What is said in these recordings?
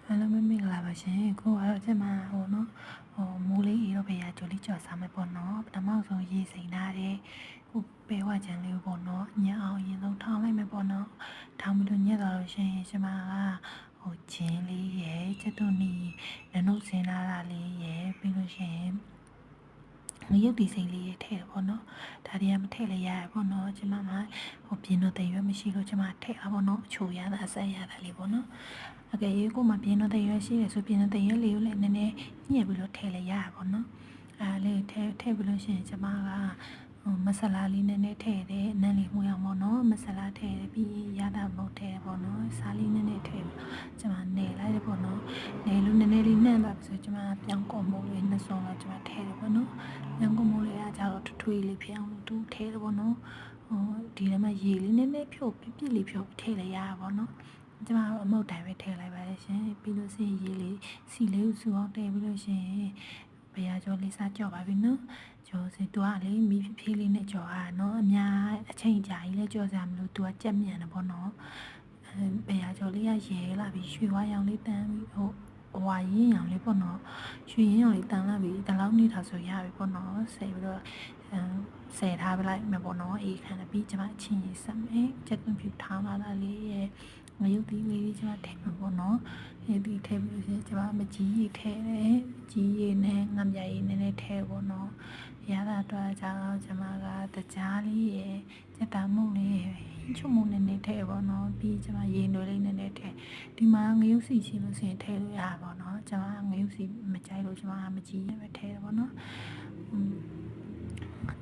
အားလုံးပဲမင်္ဂလာပါရှင်ခုကတော့ကျွန်မဟိုနော်မိုးလေးအေးတော့ဘယ်ရကြိုလေးကြော်စားမယ်ပေါ့နော်ပထမဆုံးရေစိမ်ထားတဲ့ခုပဲဝချန်လေးပေါ့နော်ညအောင်ရင်ဆုံးထောင်းလိုက်မယ်ပေါ့နော်ထောင်းပြီးတော့ညက်သွားလို့ရှင်ကျွန်မကဂျင်းလေးရယ်ချက်သွနီနနုတ်စင်းလာတာလေးရယ်ပြီးလို့ရှင်ငရုတ်ဒီစိမ့်လေးရထည့်တယ်ပေါ့နော်ဒါတွေကမထည့်လည်းရရပေါ့နော်ကျွန်မမှပြင်းတော့တရွက်မရှိလို့ကျွန်မထည့်တာပေါ့နော်အချိုရတာအဆက်ရတာလေးပေါ့နော်အကယ်၍ကိုမှပြင်းတော့တရွက်ရှိတယ်ဆိုပြင်းတော့တရွက်လေးကိုလည်းနည်းနည်းညှက်ပြီးတော့ထည့်လည်းရရပေါ့နော်လေးထည့်ပြီးလို့ရှိရင်ကျွန်မကမဆလာလေးနည်းနည်းထည့်တယ်နန်းလေးမှုအောင်ပေါ့နော်မဆလာထည့်ပြီးရတာမဟုတ်ထည့်ပေါ့နော်စားလေးနည်းနည်းထည့်ကျွန်မနယ်လိုက်တယ်ပေါ့နော်နယ်လို့နည်းနည်းလေးနှံ့သွားပြီဆိုကျွန်မပြောင်းကုန်မိုးလေးနှစ်စုံတော့ကျွန်မထည့်တယ်ပေါ့နော်ပြောင်းကုန်မိုးလေးကကြတော့ထွေးလေးဖြစ်အောင်လို့သူထည့်တယ်ပေါ့နော်ဒီထဲမှာရေလေးနည်းနည်းဖြုတ်ပြစ်လေးဖြုတ်ထည့်လိုက်ရပါပေါ့နော်ကျွန်မအမုတ်တိုင်းပဲထည့်လိုက်ပါတယ်ရှင်ပြီးလို့စီရေလေးစီလေးကိုစုအောင်တည်ပြီးလို့ရှင်ဘယ်ရကျော်လေးစားကြော်ပါပြီနော်ကျော်စီသူကလေမီးဖြည်းလေးနဲ့ကြော်အားနော်အများအချိန်ကြာကြီးလဲကြော်စရာမလိုသူကကြက်မြန်တယ်ပေါ့နော်ဘယ်ရကျော်လေးကရဲလာပြီးရွှေဝါရောင်လေးတန်းပြီးဝါရင်ရောင်လေးပေါ့နော်ရွှေရင်ရောင်လေးတန်းလာပြီးဒီလောက်နေတာဆိုရပြီပေါ့နော်ဆယ်ပြီးတော့ဆယ်ထားပလိုက်မယ်ပေါ့နော်အေးခဏပြီးကျွန်မအချင်းရေးဆက်မယ်ချက်သွင်းပြထားလာတာလေးရဲ့ငရုတ်သီးလေးကျွန်မထည့်မှာပေါ့နော်ဒီထည့်ပြီးဆိုကျွန်မမကြီးရေထည့်တယ်ကြီးရေနဲ့ငါးပြားရေနည်းနည်းထည့်ပေါ့နော်ရတာတော့ကြတော့ကျွန်မကတကြားလေးရဲ့စက်တာမုံလေးချုံမုံနည်းနည်းထည့်ပေါ့နော်ပြီးကျွန်မရေနွေးလေးနည်းနည်းထည့်ဒီမှာငရုတ်စီရှိလို့ဆိုရင်ထည့်လို့ရပါပေါ့နော်ကျွန်မငရုတ်စီမကြိုက်လို့ကျွန်မမကြီးရေပဲထည့်တယ်ပေါ့နော်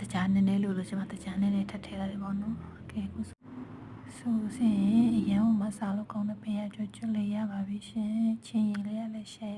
တကြားနည်းနည်းလို့ကျွန်မတကြားနည်းနည်းထည့်လိုက်ပေါ့နော်ကဲခုဆိုရင်အရင်ကမစားလို့ကောင်းတဲ့ဖေးရကျွတ်လေးရပါပြီရှင်ချင်းရည်လေးရလည်း share